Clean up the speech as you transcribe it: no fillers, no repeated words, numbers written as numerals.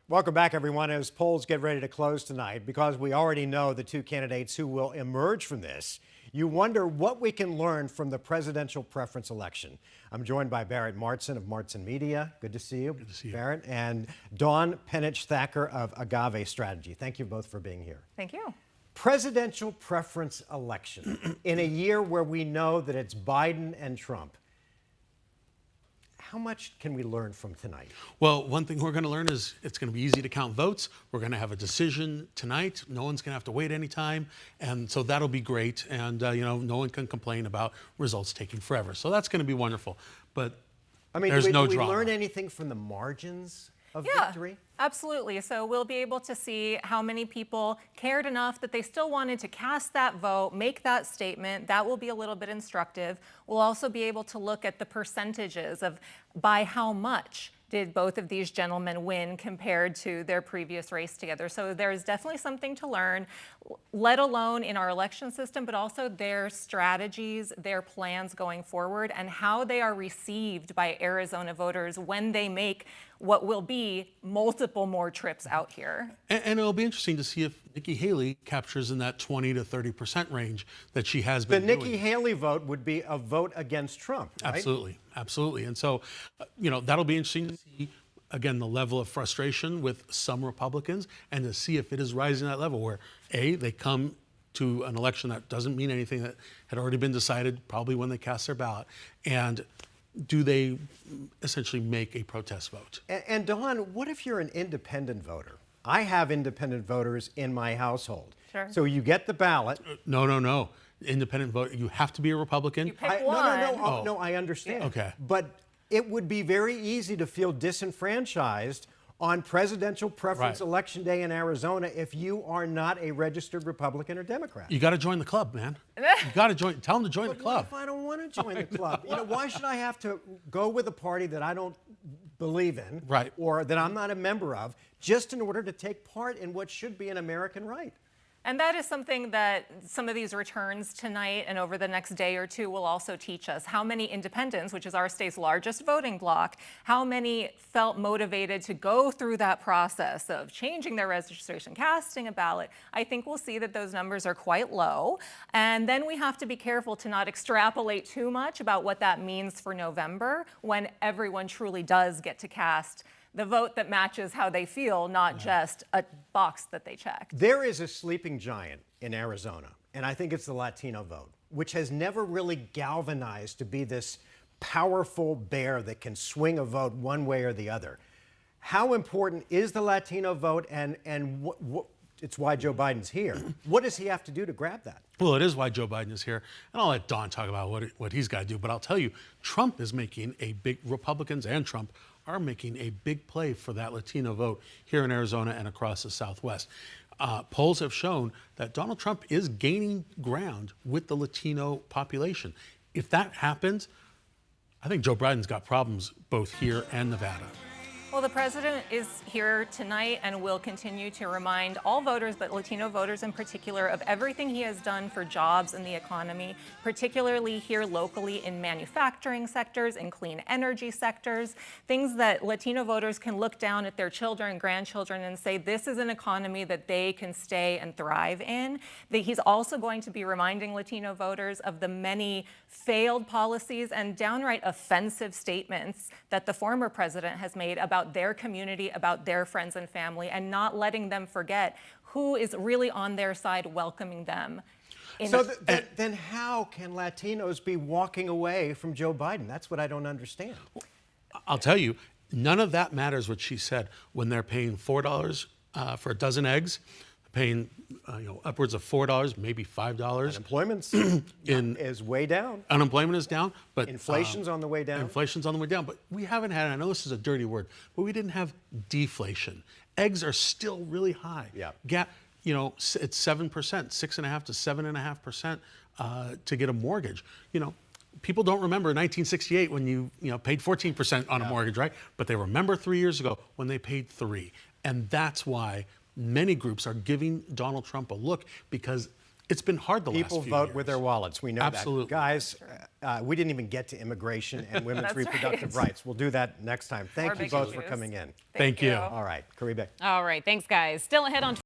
Welcome back, everyone. As polls get ready to close tonight, because we already know the two candidates who will emerge from this, you wonder what we can learn from the presidential preference election. I'm joined by Barrett Martson of Martson Media. Good to see you. Good to see you, Barrett. And Dawn Penich-Thacker of Agave Strategy. Thank you both for being here. Thank you. Presidential preference election in a year where we know that it's Biden and Trump. How much can we learn from tonight? Well, one thing we're going to learn is it's going to be easy to count votes. We're going to have a decision tonight. No one's going to have to wait any time. And so that'll be great. And, no one can complain about results taking forever. So that's going to be wonderful. But there's no drama. Did we learn anything from the margins of victory? Absolutely. So we'll be able to see how many people cared enough that they still wanted to cast that vote, make that statement. That will be a little bit instructive. We'll also be able to look at the percentages of by how much did both of these gentlemen win compared to their previous race together. So there's definitely something to learn, let alone in our election system, but also their strategies, their plans going forward, and how they are received by Arizona voters when they make what will be multiple more trips out here. And it'll be interesting to see if Nikki Haley captures in that 20 to 30% range that she has been doing. The Nikki Haley vote would be a vote against Trump, right? Absolutely, absolutely. And so, that'll be interesting to see, again, the level of frustration with some Republicans and to see if it is rising to that level where, A, they come to an election that doesn't mean anything, that had already been decided probably when they cast their ballot, and do they essentially make a protest vote? And Dawn, what if you're an independent voter? I have independent voters in my household. Sure. So you get the ballot. No. Independent vote. You have to be a Republican. You pick one. No, I understand. Okay. But it would be very easy to feel disenfranchised on presidential preference election day in Arizona if you are not a registered Republican or Democrat. You got to join the club, man. You got to join. Tell them to join the club. What if I don't want to join the club? Why should I have to go with a party that I don't believe in, or that I'm not a member of, just in order to take part in what should be an American right? And that is something that some of these returns tonight and over the next day or two will also teach us. How many independents, which is our state's largest voting bloc, how many felt motivated to go through that process of changing their registration, casting a ballot. I think we'll see that those numbers are quite low. And then we have to be careful to not extrapolate too much about what that means for November when everyone truly does get to cast the vote that matches how they feel, not just a box that they checked. There is a sleeping giant in Arizona, and I think it's the Latino vote, which has never really galvanized to be this powerful bear that can swing a vote one way or the other. How important is the Latino vote, and it's why Joe Biden's here. What does he have to do to grab that? Well, it is why Joe Biden is here. And I'll let Don talk about what he's got to do. But I'll tell you, Trump is making a big, Republicans and Trump are making a big play for that Latino vote here in Arizona and across the Southwest. Polls have shown that Donald Trump is gaining ground with the Latino population. If that happens, I think Joe Biden's got problems both here and Nevada. Well, the president is here tonight and will continue to remind all voters, but Latino voters in particular, of everything he has done for jobs and the economy, particularly here locally in manufacturing sectors, in clean energy sectors, things that Latino voters can look down at their children and grandchildren and say, this is an economy that they can stay and thrive in. That he's also going to be reminding Latino voters of the many failed policies and downright offensive statements that the former president has made about their community, about their friends and family, and not letting them forget who is really on their side welcoming them. So then how can Latinos be walking away from Joe Biden? That's what I don't understand. I'll tell you, none of that matters what she said when they're paying $4 for a dozen eggs, paying upwards of $4, maybe $5. Unemployment is way down. Unemployment is down, but inflation's on the way down. Inflation's on the way down, but we haven't had, I know this is a dirty word, but we didn't have deflation. Eggs are still really high. Yeah. It's 7%, 6.5% to 7.5% to get a mortgage. People don't remember 1968 when you paid 14% on a mortgage, right? But they remember 3 years ago when they paid 3%, and that's why many groups are giving Donald Trump a look, because It's been hard the People last few vote years. with their wallets. We know Absolutely. that. Guys, we didn't even get to immigration and women's That's reproductive right. rights. We'll do that next time. Thank More you big both for issues. coming in. Thank you. All right, Karibe. All right. Thanks, guys. Still ahead on